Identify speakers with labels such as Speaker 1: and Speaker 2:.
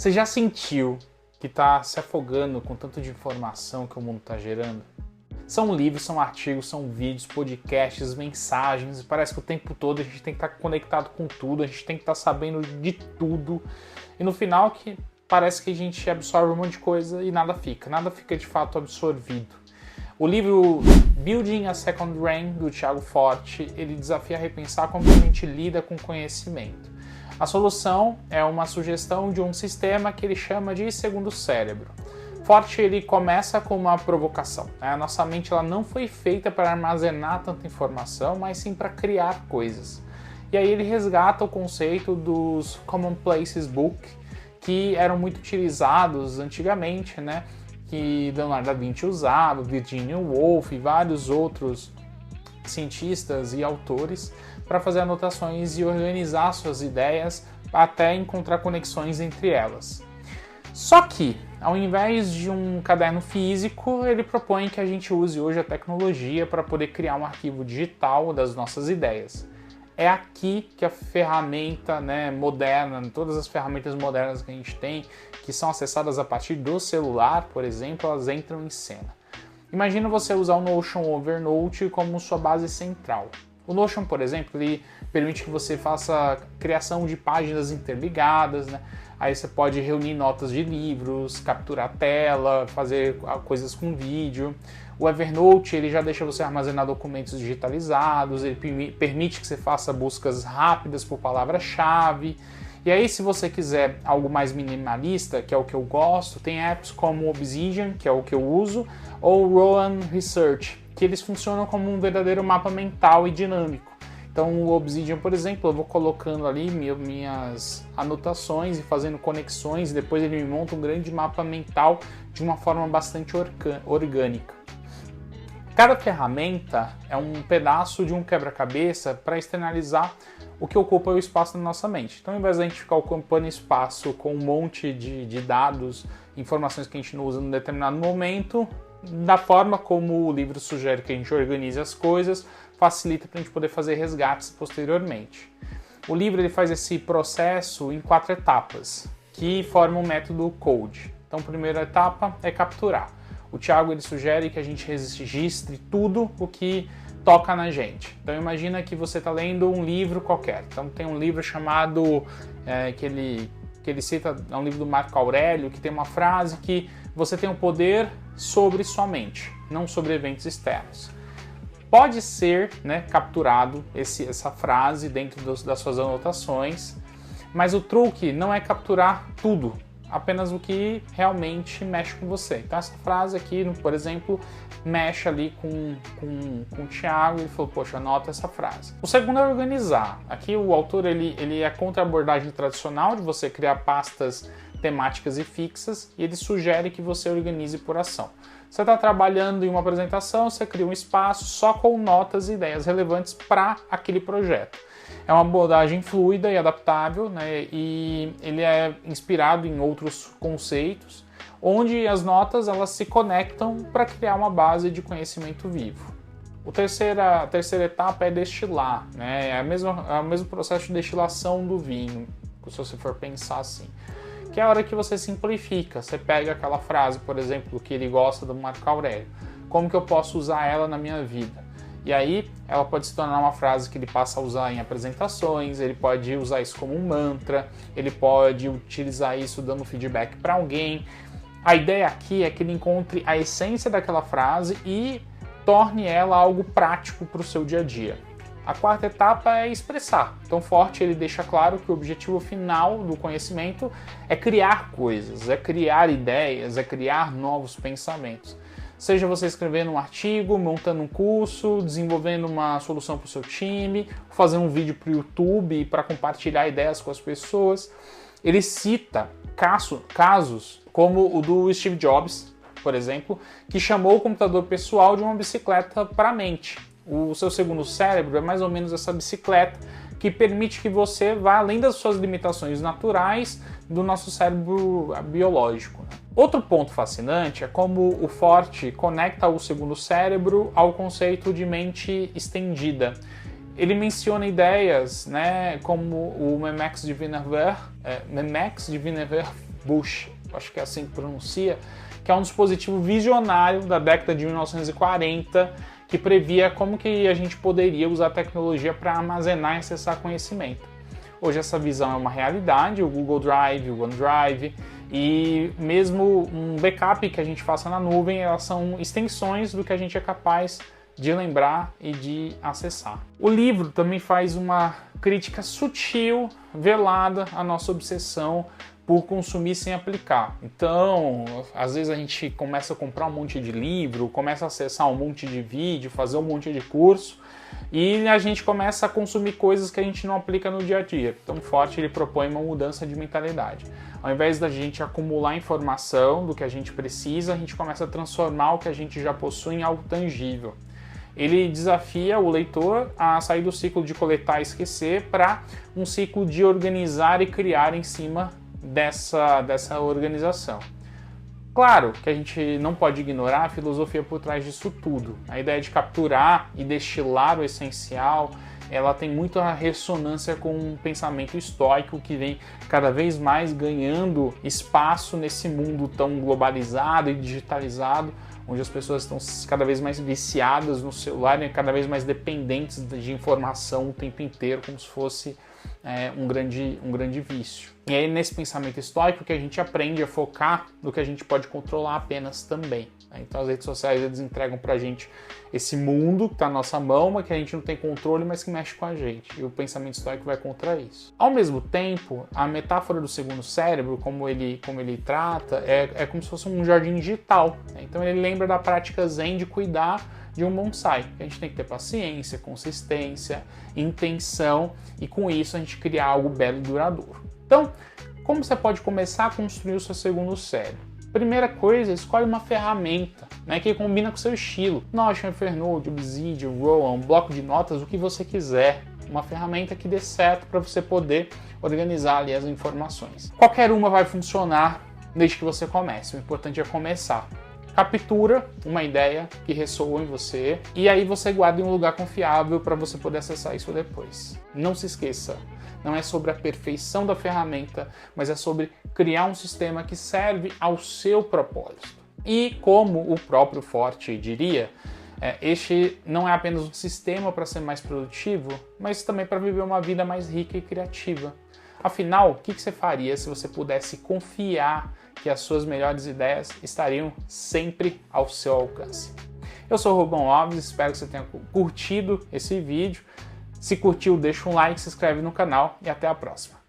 Speaker 1: Você já sentiu que está se afogando com tanto de informação que o mundo está gerando? São livros, são artigos, são vídeos, podcasts, mensagens, e parece que o tempo todo a gente tem que estar conectado com tudo, a gente tem que estar sabendo de tudo, e no final que parece que a gente absorve um monte de coisa e nada fica de fato absorvido. O livro Building a Second Brain, do Tiago Forte, ele desafia a repensar como a gente lida com conhecimento. A solução é uma sugestão de um sistema que ele chama de segundo cérebro. Forte ele começa com uma provocação. A nossa mente ela não foi feita para armazenar tanta informação, mas sim para criar coisas. E aí ele resgata o conceito dos Commonplaces Book, que eram muito utilizados antigamente, né? Que Leonardo da Vinci usava, Virginia Woolf e vários outros cientistas e autores para fazer anotações e organizar suas ideias até encontrar conexões entre elas. Só que, ao invés de um caderno físico, ele propõe que a gente use hoje a tecnologia para poder criar um arquivo digital das nossas ideias. É aqui que a ferramenta moderna, todas as ferramentas modernas que a gente tem, que são acessadas a partir do celular, por exemplo, elas entram em cena. Imagina você usar o Notion ou Evernote como sua base central. O Notion, por exemplo, ele permite que você faça criação de páginas interligadas, né? Aí você pode reunir notas de livros, capturar a tela, fazer coisas com vídeo. O Evernote ele já deixa você armazenar documentos digitalizados, ele permite que você faça buscas rápidas por palavra-chave. E aí, se você quiser algo mais minimalista, que é o que eu gosto, tem apps como Obsidian, que é o que eu uso, ou Rowan Research, que eles funcionam como um verdadeiro mapa mental e dinâmico. Então o Obsidian, por exemplo, eu vou colocando ali minhas anotações e fazendo conexões, e depois ele me monta um grande mapa mental de uma forma bastante orgânica. Cada ferramenta é um pedaço de um quebra-cabeça para externalizar o que ocupa o espaço na nossa mente. Então, ao invés de a gente ficar ocupando espaço com um monte de dados, informações que a gente não usa em determinado momento, da forma como o livro sugere que a gente organize as coisas, facilita para a gente poder fazer resgates posteriormente. O livro ele faz esse processo em 4 etapas, que formam o método CODE. Então, a primeira etapa é capturar. O Tiago ele sugere que a gente registre tudo o que toca na gente. Então, imagina que você está lendo um livro qualquer. Então, tem um livro chamado, que ele cita, é um livro do Marco Aurélio, que tem uma frase que você tem o poder sobre sua mente, não sobre eventos externos. Pode ser capturado essa frase dentro das suas anotações, mas o truque não é capturar tudo, apenas o que realmente mexe com você. Então essa frase aqui, por exemplo, mexe ali com o Thiago, ele falou, poxa, anota essa frase. O segundo é organizar. Aqui o autor ele é contra a abordagem tradicional de você criar pastas temáticas e fixas, e ele sugere que você organize por ação. Você está trabalhando em uma apresentação, você cria um espaço só com notas e ideias relevantes para aquele projeto. É uma abordagem fluida e adaptável, né? E ele é inspirado em outros conceitos, onde as notas elas se conectam para criar uma base de conhecimento vivo. A terceira etapa é destilar, né? É o mesmo processo de destilação do vinho, se você for pensar assim. Que é a hora que você simplifica. Você pega aquela frase, por exemplo, que ele gosta do Marco Aurélio. Como que eu posso usar ela na minha vida? E aí, ela pode se tornar uma frase que ele passa a usar em apresentações, ele pode usar isso como um mantra, ele pode utilizar isso dando feedback para alguém. A ideia aqui é que ele encontre a essência daquela frase e torne ela algo prático para o seu dia a dia. A quarta etapa é expressar. Então, Forte ele deixa claro que o objetivo final do conhecimento é criar coisas, é criar ideias, é criar novos pensamentos. Seja você escrevendo um artigo, montando um curso, desenvolvendo uma solução para o seu time, fazendo um vídeo para o YouTube para compartilhar ideias com as pessoas. Ele cita casos como o do Steve Jobs, por exemplo, que chamou o computador pessoal de uma bicicleta para a mente. O seu segundo cérebro é mais ou menos essa bicicleta que permite que você vá além das suas limitações naturais do nosso cérebro biológico. Outro ponto fascinante é como o Forte conecta o segundo cérebro ao conceito de mente estendida. Ele menciona ideias, como o Memax de Villeneuve Bush, acho que é assim que pronuncia, que é um dispositivo visionário da década de 1940, que previa como que a gente poderia usar a tecnologia para armazenar e acessar conhecimento. Hoje essa visão é uma realidade, o Google Drive, o OneDrive, e mesmo um backup que a gente faça na nuvem, elas são extensões do que a gente é capaz de lembrar e de acessar. O livro também faz uma crítica sutil, velada, à nossa obsessão por consumir sem aplicar. Então, às vezes a gente começa a comprar um monte de livro, começa a acessar um monte de vídeo, fazer um monte de curso, e a gente começa a consumir coisas que a gente não aplica no dia a dia. Então, Forte ele propõe uma mudança de mentalidade. Ao invés da gente acumular informação do que a gente precisa, a gente começa a transformar o que a gente já possui em algo tangível. Ele desafia o leitor a sair do ciclo de coletar e esquecer para um ciclo de organizar e criar em cima dessa organização. Claro que a gente não pode ignorar a filosofia por trás disso tudo. A ideia de capturar e destilar o essencial, ela tem muita ressonância com um pensamento estoico que vem cada vez mais ganhando espaço nesse mundo tão globalizado e digitalizado, onde as pessoas estão cada vez mais viciadas no celular e cada vez mais dependentes de informação o tempo inteiro, como se fosse um grande vício. E é nesse pensamento estoico que a gente aprende a focar no que a gente pode controlar apenas também. Então as redes sociais eles entregam pra gente esse mundo que está na nossa mão, mas que a gente não tem controle, mas que mexe com a gente. E o pensamento estoico vai contra isso. Ao mesmo tempo, a metáfora do segundo cérebro, como ele trata, é como se fosse um jardim digital. Então ele lembra da prática zen de cuidar de um bonsai. A gente tem que ter paciência, consistência, intenção, e com isso a gente criar algo belo e duradouro. Então, como você pode começar a construir o seu segundo cérebro? Primeira coisa, escolhe uma ferramenta, que combina com o seu estilo. Notion, Evernote, Obsidian, Rowan, um bloco de notas, o que você quiser. Uma ferramenta que dê certo para você poder organizar ali as informações. Qualquer uma vai funcionar desde que você comece. O importante é começar. Captura uma ideia que ressoa em você e aí você guarda em um lugar confiável para você poder acessar isso depois. Não se esqueça, não é sobre a perfeição da ferramenta, mas é sobre criar um sistema que serve ao seu propósito. E como o próprio Forte diria, este não é apenas um sistema para ser mais produtivo, mas também para viver uma vida mais rica e criativa. Afinal, o que você faria se você pudesse confiar que as suas melhores ideias estariam sempre ao seu alcance? Eu sou o Rubão Alves, espero que você tenha curtido esse vídeo. Se curtiu, deixa um like, se inscreve no canal e até a próxima.